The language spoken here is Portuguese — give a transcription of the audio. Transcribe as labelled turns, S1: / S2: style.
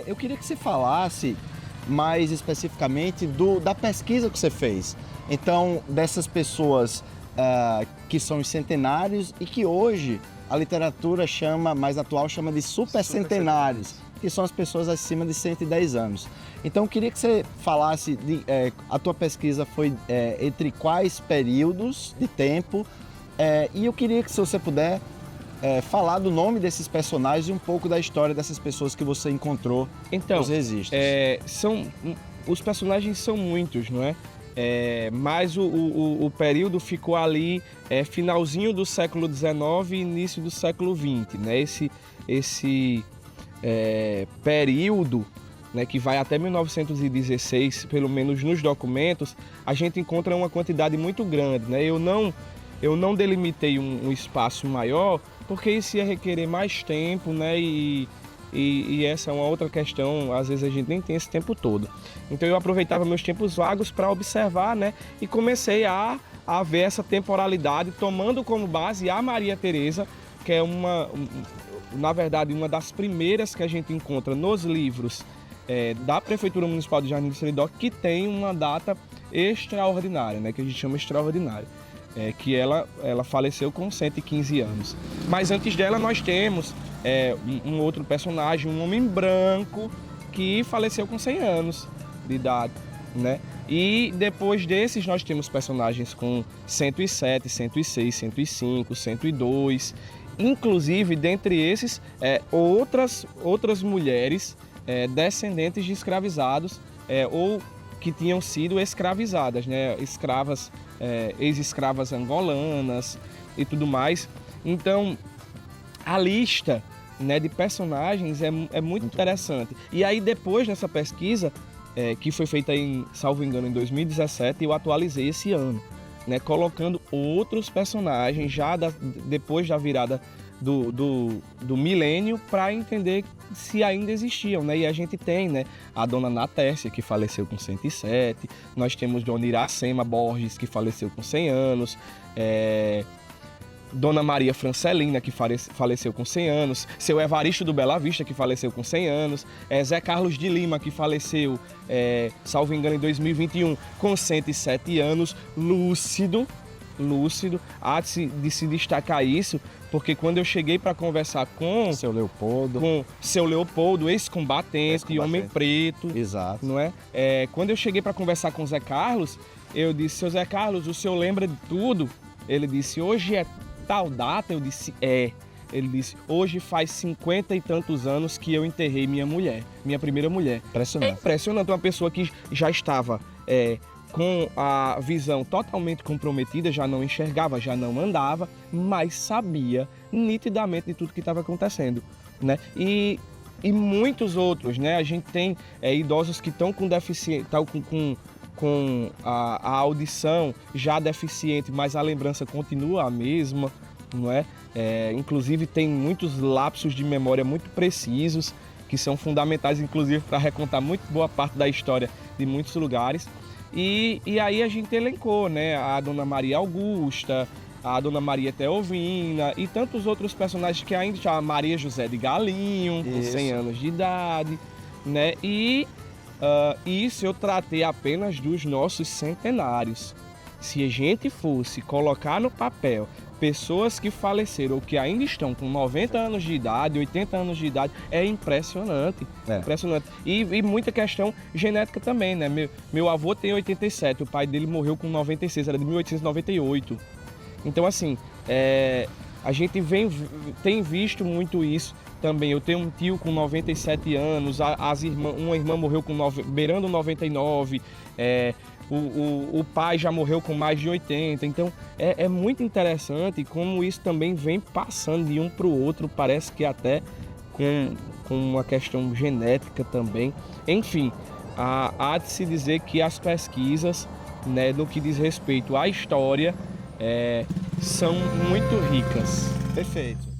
S1: Eu queria que você falasse mais especificamente da pesquisa que você fez. Então, dessas pessoas que são os centenários e que hoje a literatura mais atual chama de supercentenários, que são as pessoas acima de 110 anos. Então, eu queria que você falasse, a tua pesquisa foi entre quais períodos de tempo, e eu queria que, se você puder, falar do nome desses personagens e um pouco da história dessas pessoas que você encontrou nos registros.
S2: Os personagens são muitos, não é? Mas o período ficou ali finalzinho do século XIX e início do século XX, né? Esse período, né, que vai até 1916, pelo menos nos documentos, a gente encontra uma quantidade muito grande, né? Eu não delimitei um espaço maior, porque isso ia requerer mais tempo, né? E essa é uma outra questão, às vezes a gente nem tem esse tempo todo. Então eu aproveitava meus tempos vagos para observar, né? E comecei a ver essa temporalidade, tomando como base a Maria Teresa, que é na verdade, uma das primeiras que a gente encontra nos livros da Prefeitura Municipal de Jardim do Seridó, que tem uma data extraordinária, né? Que a gente chama extraordinária. Que ela faleceu com 115 anos. Mas antes dela nós temos um outro personagem, um homem branco, que faleceu com 100 anos de idade, né? E depois desses nós temos personagens com 107, 106, 105, 102. Inclusive, dentre esses, outras mulheres descendentes de escravizados ou que tinham sido escravizadas, né? Escravas, ex-escravas angolanas e tudo mais. Então, a lista, né, de personagens é muito interessante. E aí, depois nessa pesquisa, que foi feita salvo engano, em 2017, eu atualizei esse ano, né, colocando outros personagens já depois da virada do milênio, para entender se ainda existiam, né? E a gente tem, né, a dona Natércia, que faleceu com 107, nós temos Dona Iracema Borges, que faleceu com 100 anos, Dona Maria Francelina, que faleceu com 100 anos, seu Evaristo do Bela Vista, que faleceu com 100 anos, Zé Carlos de Lima, que faleceu, salvo engano, em 2021, com 107 anos, lúcido. Há de se destacar isso, porque quando eu cheguei para conversar com
S1: seu
S2: Leopoldo, ex-combatente, homem preto,
S1: exato,
S2: não é? Quando eu cheguei para conversar com o Zé Carlos, eu disse: seu Zé Carlos, o senhor lembra de tudo? Ele disse: hoje é tal data? Eu disse: Ele disse: hoje faz 50 e tantos anos que eu enterrei minha primeira mulher.
S1: Impressionante.
S2: É impressionante, uma pessoa que já estava com a visão totalmente comprometida, já não enxergava, já não andava, mas sabia nitidamente de tudo que estava acontecendo, né? E muitos outros, né? A gente tem idosos que estão com deficiência, com a audição já deficiente, mas a lembrança continua a mesma, não é? Inclusive tem muitos lapsos de memória muito precisos, que são fundamentais, inclusive, para recontar muito boa parte da história de muitos lugares. E aí a gente elencou, né, a Dona Maria Augusta, a Dona Maria Teovina e tantos outros personagens que ainda chamam Maria José de Galinho, com 100 anos de idade, né? E isso eu tratei apenas dos nossos centenários. Se a gente fosse colocar no papel pessoas que faleceram ou que ainda estão com 90 anos de idade, 80 anos de idade, é impressionante. Impressionante. E muita questão genética também, né? Meu avô tem 87, o pai dele morreu com 96, era de 1898. Então, assim, a gente tem visto muito isso também. Eu tenho um tio com 97 anos, uma irmã morreu beirando 99, o pai já morreu com mais de 80, então é muito interessante como isso também vem passando de um para o outro, parece que até com uma questão genética também. Enfim, há de se dizer que as pesquisas, né, no que diz respeito à história, são muito ricas.
S1: Perfeito.